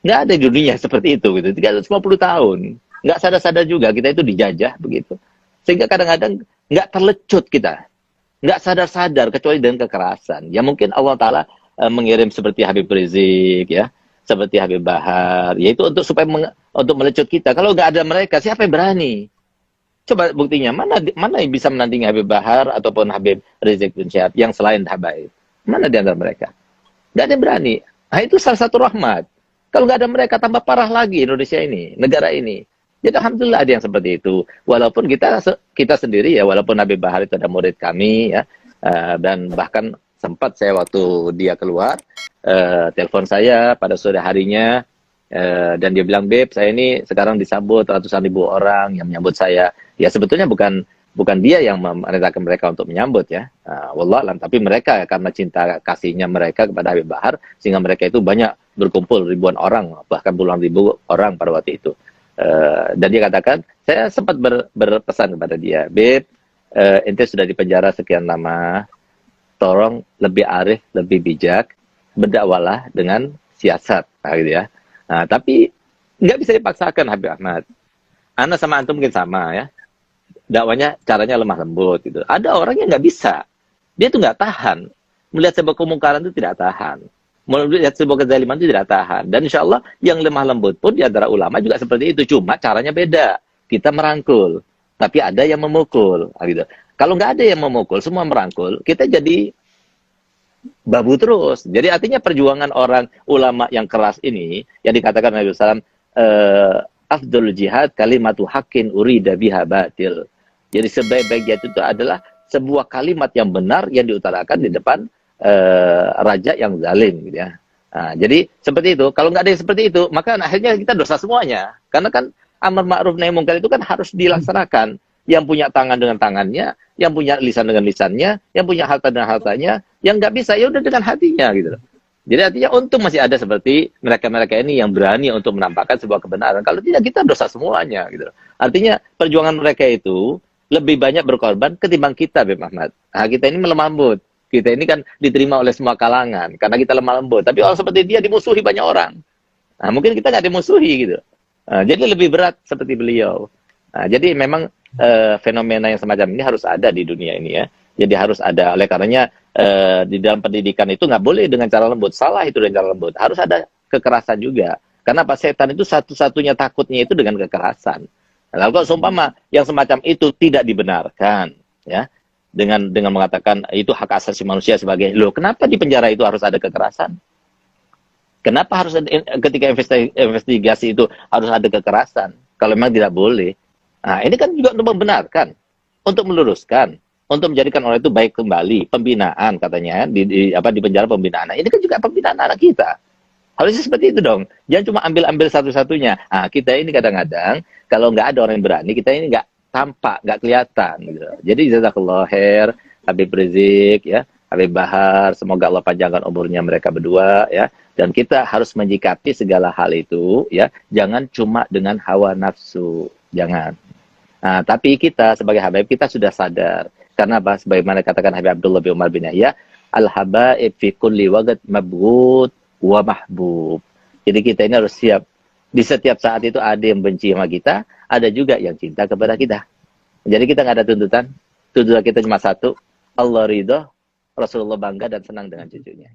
Nggak ada di dunia seperti itu gitu. 350 tahun. Nggak sadar-sadar juga kita itu dijajah begitu. Sehingga kadang-kadang nggak terlecut kita. Nggak sadar-sadar kecuali dengan kekerasan. Ya mungkin Allah Ta'ala mengirim seperti Habib Rizik ya, seperti Habib Bahar, yaitu untuk supaya untuk melecut kita. Kalau nggak ada mereka, siapa yang berani? Coba buktinya, mana yang bisa menandingi Habib Bahar ataupun Habib Rizik bin Syihab yang selain Habaib? Mana di antara mereka? Nggak ada yang berani. Nah, itu salah satu rahmat. Kalau nggak ada mereka, tambah parah lagi Indonesia ini, negara ini. Jadi alhamdulillah ada yang seperti itu. Walaupun kita sendiri ya, walaupun Habib Bahar itu ada murid kami ya, dan bahkan sempat saya waktu dia keluar, telepon saya pada sore harinya, dan dia bilang, Beb, saya ini sekarang disambut ratusan ribu orang yang menyambut saya. Ya sebetulnya bukan dia yang memerintahkan mereka untuk menyambut ya, wallahualam, tapi mereka karena cinta kasihnya mereka kepada Habib Bahar, sehingga mereka itu banyak berkumpul ribuan orang, bahkan puluhan ribu orang pada waktu itu. Dan dia katakan, saya sempat berpesan kepada dia, Beb, ente sudah di penjara sekian lama, tolong lebih arif, lebih bijak, berdakwalah dengan siasat, gitu ya. Nah, tapi nggak bisa dipaksakan Habib Ahmad. Ana sama antum mungkin sama ya. Dakwanya caranya lemah lembut gitu. Ada orang yang nggak bisa. Dia tuh nggak tahan. Melihat sebuah kemungkaran itu tidak tahan. Melihat sebuah kezaliman itu tidak tahan. Dan insya Allah yang lemah lembut pun di antara ulama juga seperti itu. Cuma caranya beda. Kita merangkul. Tapi ada yang memukul. Gitu. Kalau nggak ada yang memukul, semua merangkul, kita jadi babu terus. Jadi artinya perjuangan orang ulama yang keras ini, yang dikatakan Nabi SAW, afdul jihad kalimatu haqqin urida biha batil. Jadi sebaik-baik jihad itu adalah sebuah kalimat yang benar yang diutarakan di depan raja yang zalim gitu ya. Nah, jadi seperti itu. Kalau nggak ada yang seperti itu, maka akhirnya kita dosa semuanya. Karena kan amar ma'ruf nahi munkar itu kan harus dilaksanakan. Yang punya tangan dengan tangannya, yang punya lisan dengan lisannya, yang punya harta dengan hartanya, yang nggak bisa ya udah dengan hatinya gitu loh. Jadi artinya untung masih ada seperti mereka-mereka ini yang berani untuk menampakkan sebuah kebenaran. Kalau tidak kita dosa semuanya gitu loh. Artinya perjuangan mereka itu lebih banyak berkorban ketimbang kita, Beb Ahmad. Nah, kita ini melemah lembut. Kita ini kan diterima oleh semua kalangan karena kita lemah lembut. Tapi orang seperti dia dimusuhi banyak orang. Nah, mungkin kita nggak dimusuhi gitu. Nah, jadi lebih berat seperti beliau. Nah, jadi memang fenomena yang semacam ini harus ada di dunia ini ya. Jadi harus ada. Oleh karenanya di dalam pendidikan itu nggak boleh dengan cara lembut. Salah itu dengan cara lembut. Harus ada kekerasan juga. Karena apa? Setan itu satu-satunya takutnya itu dengan kekerasan. Lalu kalau seumpama yang semacam itu tidak dibenarkan, ya, dengan mengatakan itu hak asasi manusia sebagai, loh kenapa di penjara itu harus ada kekerasan? Kenapa harus ada, ketika investigasi itu harus ada kekerasan? Kalau memang tidak boleh. Nah, ini kan juga untuk membenarkan, untuk meluruskan, untuk menjadikan orang itu baik kembali, pembinaan katanya di penjara pembinaan. Nah, ini kan juga pembinaan anak kita. Harusnya seperti itu dong. Jangan cuma ambil satu-satunya. Nah, kita ini kadang-kadang kalau nggak ada orang yang berani, kita ini nggak tampak, nggak kelihatan. Gitu. Jadi jazakallah khair, Habib Rizik, ya, Habib Bahar, semoga Allah panjangkan umurnya mereka berdua, ya. Dan kita harus menyikapi segala hal itu, ya. Jangan cuma dengan hawa nafsu, jangan. Nah, tapi kita sebagai habaib kita sudah sadar. Karena apa? Sebagaimana katakan Habib Abdullah bin Umar bin Yahya, al-habaib fi kulli waqt mabghut wa mahbub. Jadi kita ini harus siap. Di setiap saat itu ada yang benci sama kita, ada juga yang cinta kepada kita. Jadi kita nggak ada tuntutan. Tuntutan kita cuma satu, Allah ridho, Rasulullah bangga dan senang dengan cucunya.